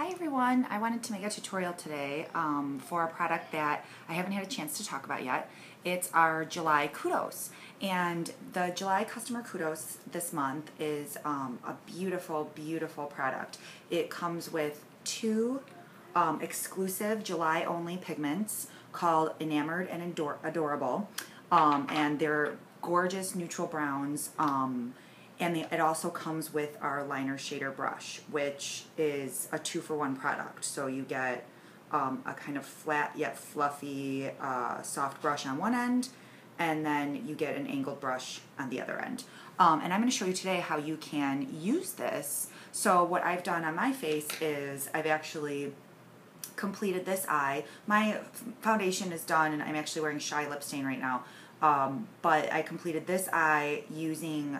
Hi everyone, I wanted to make a tutorial today for a product that I haven't had a chance to talk about yet. It's our July Kudos, and the July Customer Kudos this month is a beautiful, beautiful product. It comes with two exclusive July only pigments called Enamored and Adorable, and they're gorgeous neutral browns. And it also comes with our liner shader brush, which is a 2-for-1 product. So you get a kind of flat yet fluffy soft brush on one end, and then you get an angled brush on the other end. And I'm going to show you today how you can use this. So what I've done on my face is I've actually completed this eye. My foundation is done, and I'm actually wearing Shy Lip Stain right now. But I completed this eye using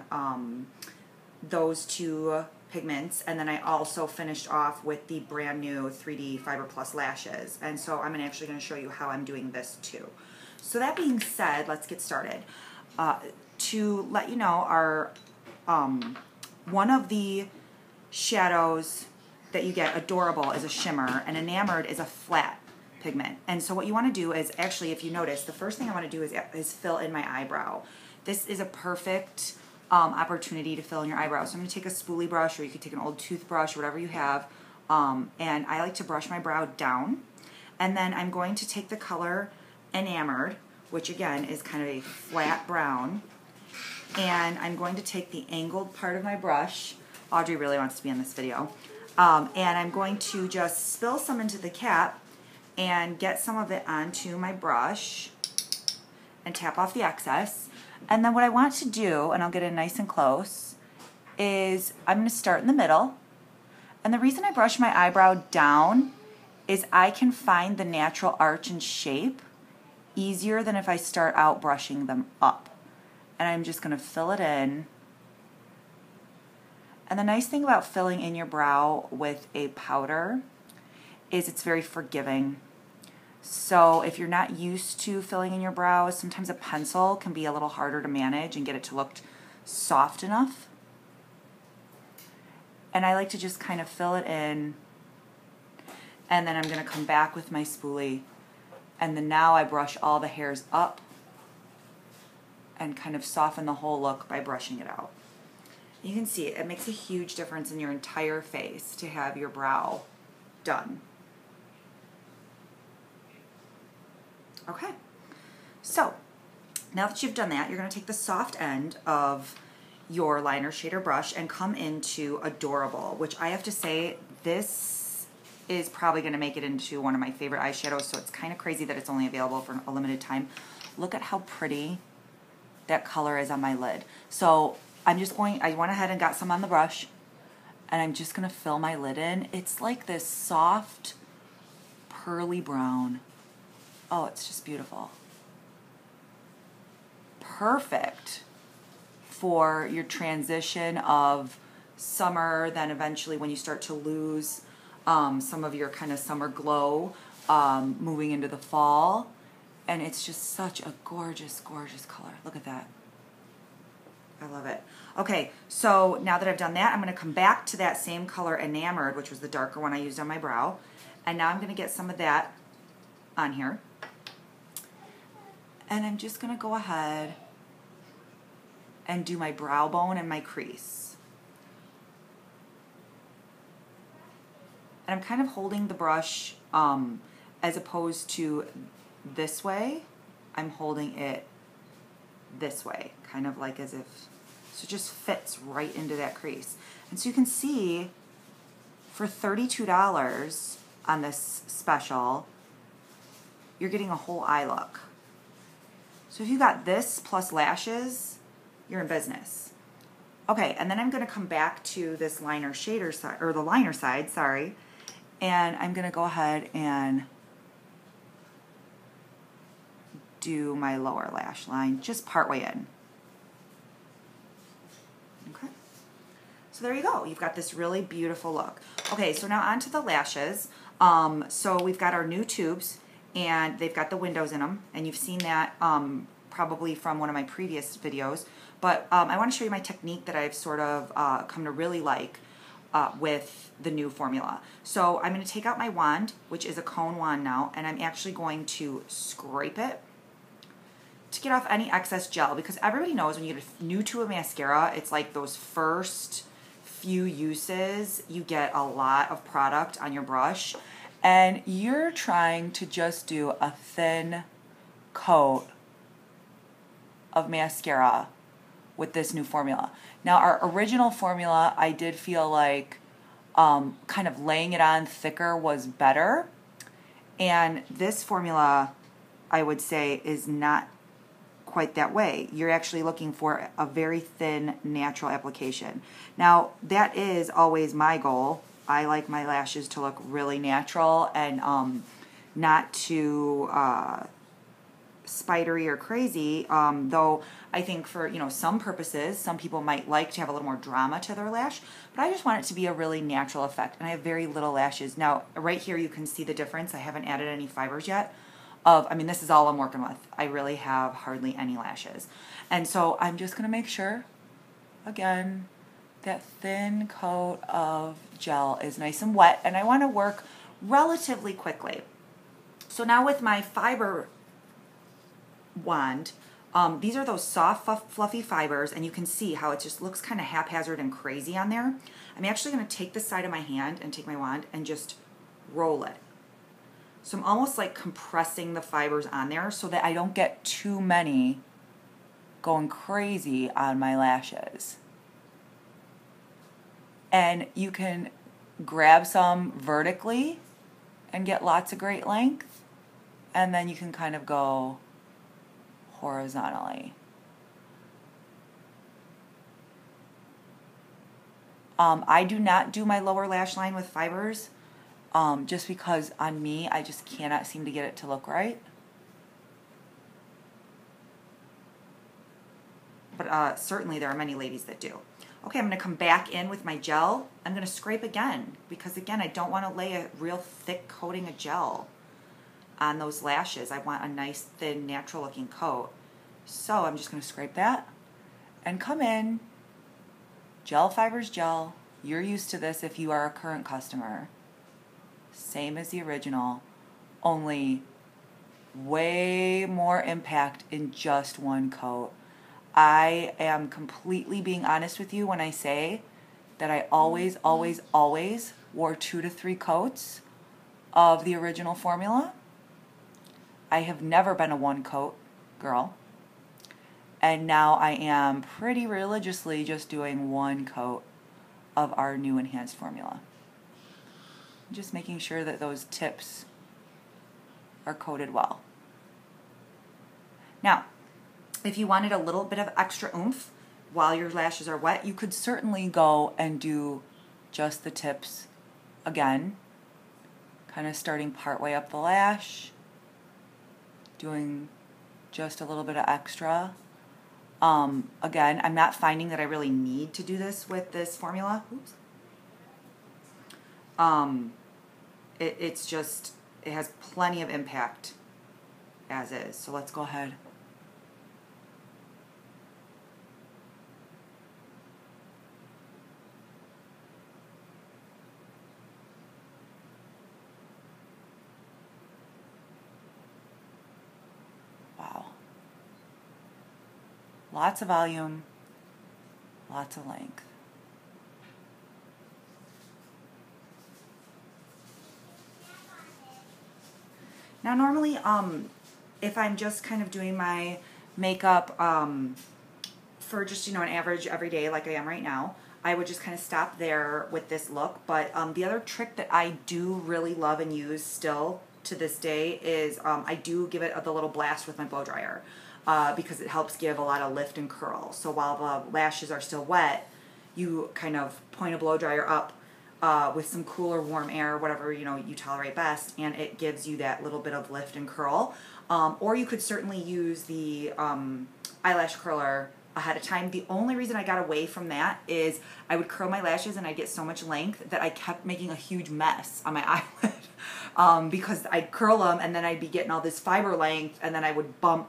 those two pigments, and then I also finished off with the brand new 3D Fiber Plus lashes. And so I'm actually going to show you how I'm doing this too. So that being said, let's get started. To let you know, our one of the shadows that you get, Adorable, is a shimmer, and Enamored is a flat pigment. And so what you want to do is, actually, if you notice, the first thing I want to do is fill in my eyebrow. This is a perfect opportunity to fill in your eyebrow. So I'm going to take a spoolie brush, or you could take an old toothbrush, whatever you have, and I like to brush my brow down. And then I'm going to take the color Enamored, which again is kind of a flat brown, and I'm going to take the angled part of my brush. Audrey really wants to be in this video. And I'm going to just spill some into the cap and get some of it onto my brush and tap off the excess. And then what I want to do, and I'll get it nice and close, is I'm going to start in the middle. And the reason I brush my eyebrow down is I can find the natural arch and shape easier than if I start out brushing them up. And I'm just going to fill it in. And the nice thing about filling in your brow with a powder is it's very forgiving. So if you're not used to filling in your brows, sometimes a pencil can be a little harder to manage and get it to look soft enough. And I like to just kind of fill it in, and then I'm going to come back with my spoolie, and then now I brush all the hairs up and kind of soften the whole look by brushing it out. You can see it makes a huge difference in your entire face to have your brow done. Okay, so now that you've done that, you're going to take the soft end of your liner shader brush and come into Adorable, which I have to say, this is probably going to make it into one of my favorite eyeshadows, so it's kind of crazy that it's only available for a limited time. Look at how pretty that color is on my lid. So I went ahead and got some on the brush, and I'm just going to fill my lid in. It's like this soft, pearly brown. Oh, it's just beautiful. Perfect for your transition of summer, then eventually when you start to lose some of your kind of summer glow, moving into the fall. And it's just such a gorgeous, gorgeous color. Look at that. I love it. Okay, so now that I've done that, I'm going to come back to that same color Enamored, which was the darker one I used on my brow. And now I'm going to get some of that on here. And I'm just going to go ahead and do my brow bone and my crease. And I'm kind of holding the brush as opposed to this way. I'm holding it this way, kind of like as if, so it just fits right into that crease. And so you can see for $32 on this special, you're getting a whole eye look. So if you got this plus lashes, you're in business. Okay, and then I'm going to come back to this liner shader side, or the liner side, sorry, and I'm going to go ahead and do my lower lash line, just partway in. Okay, so there you go. You've got this really beautiful look. Okay, so now onto the lashes. So we've got our new tubes, and they've got the windows in them, and you've seen that probably from one of my previous videos. But I want to show you my technique that I've sort of come to really like. with the new formula. So I'm going to take out my wand, which is a cone wand now, and I'm actually going to scrape it to get off any excess gel, because everybody knows when you get new to a mascara, it's like those first few uses, you get a lot of product on your brush, and you're trying to just do a thin coat of mascara with this new formula. Now, our original formula, I did feel like kind of laying it on thicker was better. And this formula, I would say, is not quite that way. You're actually looking for a very thin, natural application. Now, that is always my goal. I like my lashes to look really natural and not too spidery or crazy, though I think for, you know, some purposes, some people might like to have a little more drama to their lash, but I just want it to be a really natural effect, and I have very little lashes. Now, right here you can see the difference. I haven't added any fibers yet. I mean, this is all I'm working with. I really have hardly any lashes. And so I'm just going to make sure, again, that thin coat of gel is nice and wet, and I want to work relatively quickly. So now with my fiber wand, these are those soft, fluffy fibers, and you can see how it just looks kind of haphazard and crazy on there. I'm actually going to take the side of my hand and take my wand and just roll it. So I'm almost like compressing the fibers on there so that I don't get too many going crazy on my lashes. And you can grab some vertically and get lots of great length, and then you can kind of go horizontally. I do not do my lower lash line with fibers, just because on me, I just cannot seem to get it to look right. But certainly there are many ladies that do. Okay, I'm going to come back in with my gel. I'm going to scrape again, because again, I don't want to lay a real thick coating of gel on those lashes. I want a nice, thin, natural looking coat. So I'm just going to scrape that and come in. Gel fibers gel. You're used to this if you are a current customer. Same as the original, only way more impact in just one coat. I am completely being honest with you when I say that I always, always, always wore 2 to 3 coats of the original formula. I have never been a one coat girl. And now I am pretty religiously just doing one coat of our new enhanced formula. Just making sure that those tips are coated well. Now, if you wanted a little bit of extra oomph while your lashes are wet, you could certainly go and do just the tips again, kind of starting partway up the lash, doing just a little bit of extra. Again, I'm not finding that I really need to do this with this formula. Oops. It's just, it has plenty of impact as is. So let's go ahead. Wow. Lots of volume, lots of length. Now normally, if I'm just kind of doing my makeup for just, you know, an average every day like I am right now, I would just kind of stop there with this look. But the other trick that I do really love and use still to this day is I do give it the little blast with my blow dryer because it helps give a lot of lift and curl. So while the lashes are still wet, you kind of point a blow dryer up with some cool or warm air, whatever you know you tolerate best, and it gives you that little bit of lift and curl. Or you could certainly use the eyelash curler ahead of time. The only reason I got away from that is I would curl my lashes and I'd get so much length that I kept making a huge mess on my eyelid because I'd curl them and then I'd be getting all this fiber length, and then I would bump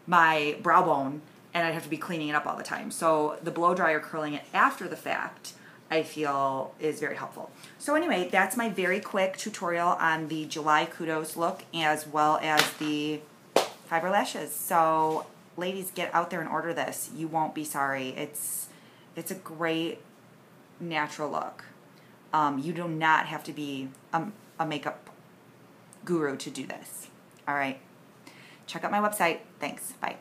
my brow bone and I'd have to be cleaning it up all the time. So the blow dryer curling it after the fact I feel is very helpful. So anyway, that's my very quick tutorial on the July Kudos look as well as the fiber lashes. So ladies, get out there and order this. You won't be sorry. It's a great natural look. You do not have to be a makeup guru to do this. All right. Check out my website. Thanks. Bye.